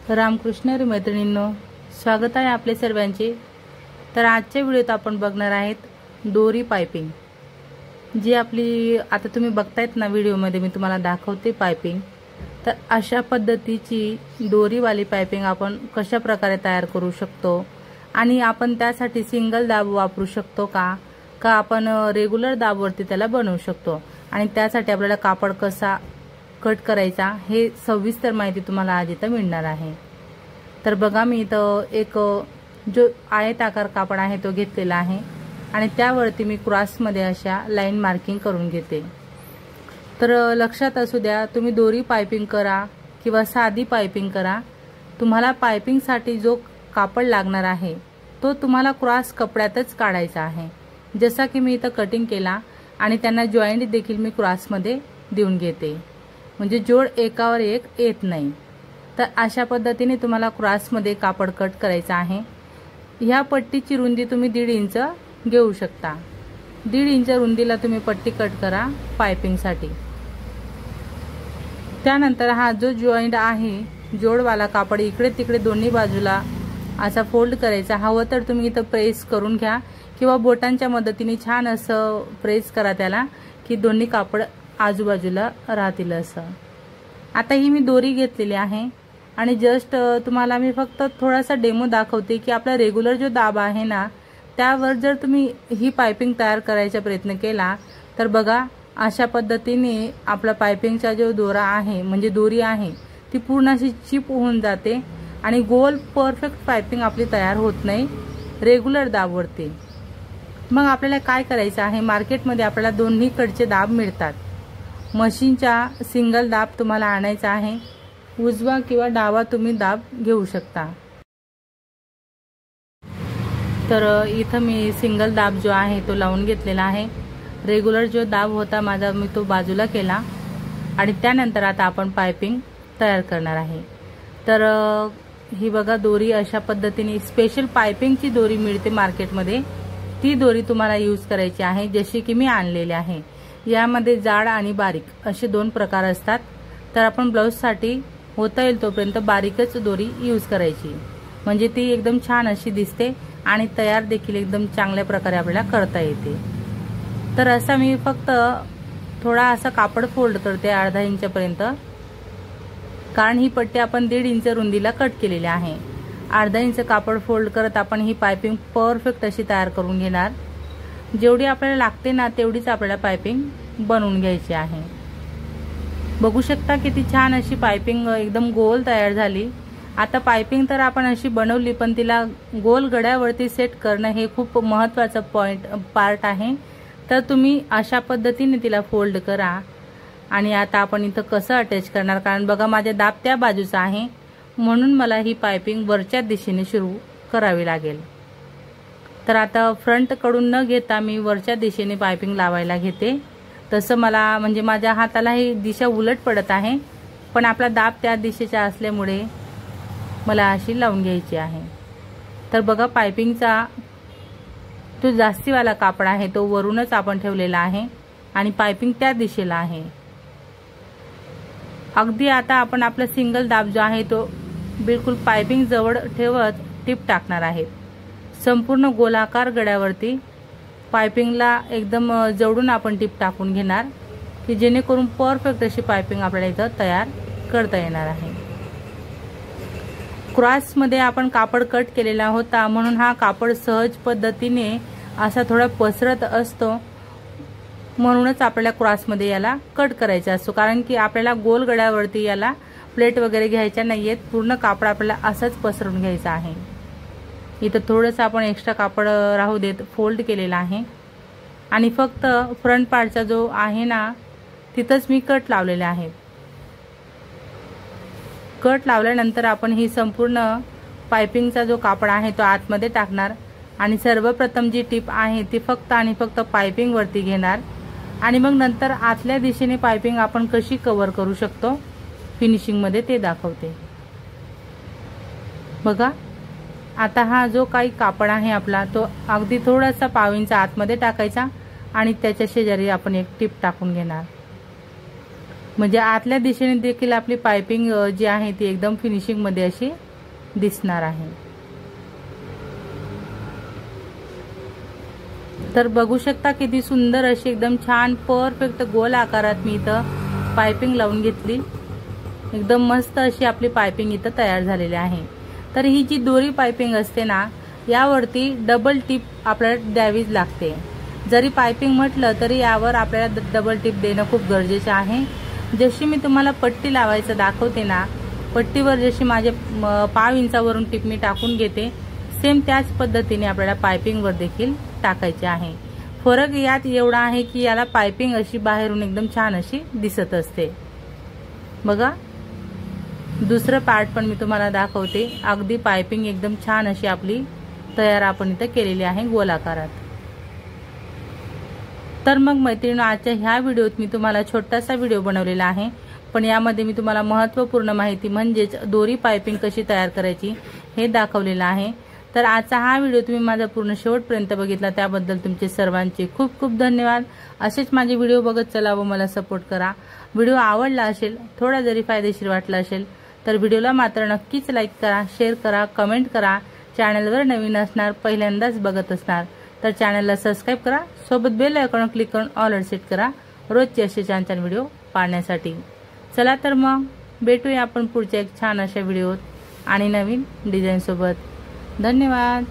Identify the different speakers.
Speaker 1: रामकृष्ण हरी मैत्रिणींनो, स्वागत आहे आपले सर्वांचे। तर आजच्या व्हिडिओत आपण बघणार आहेत दोरी पाइपिंग, जी आपली आता तुम्ही बघतायत ना व्हिडिओमध्ये मी तुम्हाला दाखवते पाइपिंग। तर अशा पद्धतीची दोरीवाली पाइपिंग आपण कशा प्रकारे तयार करू शकतो आणि आपण त्यासाठी सिंगल दाब वापरू शकतो का आपण रेग्युलर दाबवरती त्याला बनवू शकतो आणि त्यासाठी आपल्याला कापड कसा कट करायचा हे सविस्तर माहिती तुम्हाला आज इथं मिळणार आहे। तर बघा, मी इथं एक जो आयताकार कापड आहे तो घेतलेला आहे आणि त्यावरती मी क्रॉसमध्ये अशा लाईन मार्किंग करून घेते। तर लक्षात असू द्या, तुम्ही दोरी पाइपिंग करा किंवा साधी पाइपिंग करा, तुम्हाला पाइपिंगसाठी जो कापड लागणार आहे तो तुम्हाला क्रॉस कपड्यातच काढायचा आहे। जसा की मी इथं कटिंग केला आणि त्यांना जॉईंट देखील मी क्रॉसमध्ये देऊन घेते, म्हणजे जोड एकावर एक येत नाही। तर अशा पद्धतीने तुम्हाला क्रॉसमध्ये कापड कट करायचा आहे। ह्या पट्टीची रुंदी तुम्ही 1.5 इंच घेऊ शकता। 1.5 इंच रुंदीला तुम्ही पट्टी कट करा पाइपिंगसाठी। त्यानंतर हा जो जॉईंट आहे, जोडवाला कापड इकडे तिकडे दोन्ही बाजूला असा फोल्ड करायचा। हवं तर तुम्ही इथं प्रेस करून घ्या किंवा बोटांच्या मदतीने छान असं प्रेस करा त्याला, की दोन्ही कापड आजूबाजूला राहतील असं। आता ही मी दोरी घेतलेली आहे आणि जस्ट तुम्हाला मी फक्त थोडासा डेमो दाखवते की आपला रेग्युलर जो दाब आहे ना त्यावर जर तुम्ही ही पाइपिंग तयार करायचा प्रयत्न केला तर बघा, अशा पद्धतीने आपला पाइपिंगचा जो दोरा आहे म्हणजे दोरी आहे ती पूर्ण अशी चिप होऊन जाते आणि गोल परफेक्ट पाइपिंग आपली तयार होत नाही रेग्युलर दाबवरती। मग आपल्याला काय करायचं आहे, मार्केटमध्ये आपल्याला दोन्हीकडचे दाब मिळतात। मशीनचा सिंगल दाब तुम्हाला आणायचा आहे, उजवा किंवा डावा तुम्ही दाब घेऊ शकता। तर इथं मी सिंगल दाब जो आहे तो लावून घेतलेला आहे। रेग्युलर जो दाब होता माझा मी तो बाजूला केला आणि त्यानंतर आता आपण पाइपिंग तयार करणार आहे। तर ही बघा, दोरी अशा पद्धतीने स्पेशल पाइपिंगची दोरी मिळते मार्केटमध्ये, ती दोरी तुम्हाला यूज करायची आहे जशी की मी आणलेली आहे। यामध्ये जाड आणि बारीक असे 2 प्रकार असतात। तर आपण ब्लाउजसाठी होता येईल तोपर्यंत बारीकच दोरी यूज करायची, म्हणजे ती एकदम छान अशी दिसते आणि तयार देखील एकदम चांगल्या प्रकारे आपल्याला करता येते। तर असा मी फक्त थोडा असा कापड फोल्ड करते 1/2 इंचापर्यंत, कारण ही पट्टी आपण 1.5 इंच रुंदीला कट केलेली आहे। 1/2 इंच कापड फोल्ड करत आपण ही पाइपिंग परफेक्ट अशी तयार करून घेणार। जेवढी आपल्याला लागते ना तेवढीच आपल्याला पाइपिंग बनवून घ्यायची आहे। बघू शकता किती छान अशी पाइपिंग एकदम गोल तयार झाली। आता पाइपिंग तर आपण अशी बनवली, पण तिला गोल गड्यावरती सेट करणं हे खूप महत्त्वाचं पार्ट आहे। तर तुम्ही अशा पद्धतीने तिला फोल्ड करा आणि आता आपण इथं कसं अटॅच करणार, कारण बघा माझ्या दाब त्या बाजूचा आहे म्हणून मला ही पाइपिंग वरच्या दिशेने सुरू करावी लागेल। तर आता फ्रंट कडून न घेता मी वरच्या दिशेने पाइपिंग लावायला घेते। तसं मला म्हणजे माझ्या हाताला ही दिशा उलट पडत आहे, पण आपला दाब त्या दिशेचा असल्यामुळे मला अशी लावून घ्यायची आहे। तर बघा, पाइपिंगचा जो जास्तीवाला कापड आहे तो वरूनच आपण ठेवलेला आहे आणि पाइपिंग त्या दिशेला आहे। अगदी आता आपण आपला सिंगल दाब जो आहे तो बिलकुल पाइपिंग जवळ ठेवत टिप टाकणार आहे। संपूर्ण गोलाकार गड्यावरती पाइपिंगला एकदम जवळून आपण टिप टाकून घेणार, की जेणेकरून परफेक्ट अशी पाइपिंग आपल्याला इथं तयार करता येणार आहे। क्रॉसमध्ये आपण कापड कट केलेला होता म्हणून हा कापड सहज पद्धतीने असा थोडा पसरत असतो, म्हणूनच आपल्याला क्रॉसमध्ये याला कट करायचा असतो, कारण की आपल्याला गोल गड्यावरती याला प्लेट वगैरे घ्यायच्या नाहीयेत, पूर्ण कापड आपल्याला असंच पसरून घ्यायचं आहे। इथं थोडंसं आपण एक्स्ट्रा कापड राहू देत फोल्ड केलेला आहे आणि फक्त फ्रंट पार्टचा जो आहे ना तिथंच मी कट लावलेले आहे। कट लावल्यानंतर आपण ही संपूर्ण पाइपिंगचा जो कापड आहे तो आतमध्ये टाकणार आणि सर्वप्रथम जी टिप आहे ती फक्त आणि फक्त पाइपिंग वरती घेणार आणि मग नंतर आतल्या दिशेने पाइपिंग आपण कशी कव्हर करू शकतो फिनिशिंग मध्ये ते दाखवते। बघा, आता हा जो काही कापड आहे आपला तो अगदी थोडासा 1/2 इंच आतमध्ये टाकायचा आणि त्याच्या शेजारी आपण एक टिप टाकून घेणार। म्हणजे आतल्या दिशेने देखील आपली पाइपिंग जी आहे ती एकदम फिनिशिंग मध्ये अशी दिसणार आहे। तर बघू शकता किती सुंदर अशी एकदम छान परफेक्ट गोल आकारात मी इथं पाइपिंग लावून घेतली। एकदम मस्त अशी आपली पाइपिंग इथं तयार झालेली आहे। तर ही जी दोरी पाइपिंग असते ना, यावरती डबल टिप आपल्याला द्यावीच लागते। जरी पाइपिंग म्हटलं तरी यावर आपल्याला डबल टिप देणं खूप गरजेचं आहे। जशी मी तुम्हाला पट्टी लावायचं दाखवते ना, पट्टीवर जशी माझे 5 इंचावरून टिप मी टाकून घेते, सेम त्याच पद्धतीने आपल्याला पाइपिंग वर देखील टाकायचे आहे। फरक यात एवढा आहे की याला पाइपिंग अशी बाहेरून एकदम छान अशी दिसत असते। बघा, दुसरं पार्ट पण मी तुम्हाला दाखवते। अगदी पाइपिंग एकदम छान अशी आपली तयार आपण इथं केलेली आहे गोल आकारात। तर मग मैत्रिणींनो, आजच्या ह्या व्हिडिओत मी तुम्हाला छोटासा व्हिडिओ बनवलेला आहे, पण यामध्ये मी तुम्हाला महत्त्वपूर्ण माहिती म्हणजेच दोरी पाइपिंग कशी तयार करायची हे दाखवलेलं आहे। तर आजचा हा व्हिडिओ तुम्ही माझा पूर्ण शेवटपर्यंत बघितला त्याबद्दल तुमचे सर्वांचे खूप खूप धन्यवाद। असेच माझे व्हिडिओ बघत चला व मला सपोर्ट करा। व्हिडिओ आवडला असेल, थोडा जरी फायदेशीर वाटला असेल तर व्हिडिओला मात्र नक्कीच लाईक करा, शेअर करा, कमेंट करा। चॅनलवर नवीन असणार, पहिल्यांदाच बघत असणार तर चॅनलला सबस्क्राइब करा, सोबत बेल आयकॉन क्लिक करून ऑल सेट करा रोजचे असे छान छान व्हिडिओ पाहण्यासाठी। चला तर मग भेटूया आपण पुढच्या एक छान अशा व्हिडिओत आणि नवीन डिझाईन सोबत। धन्यवाद।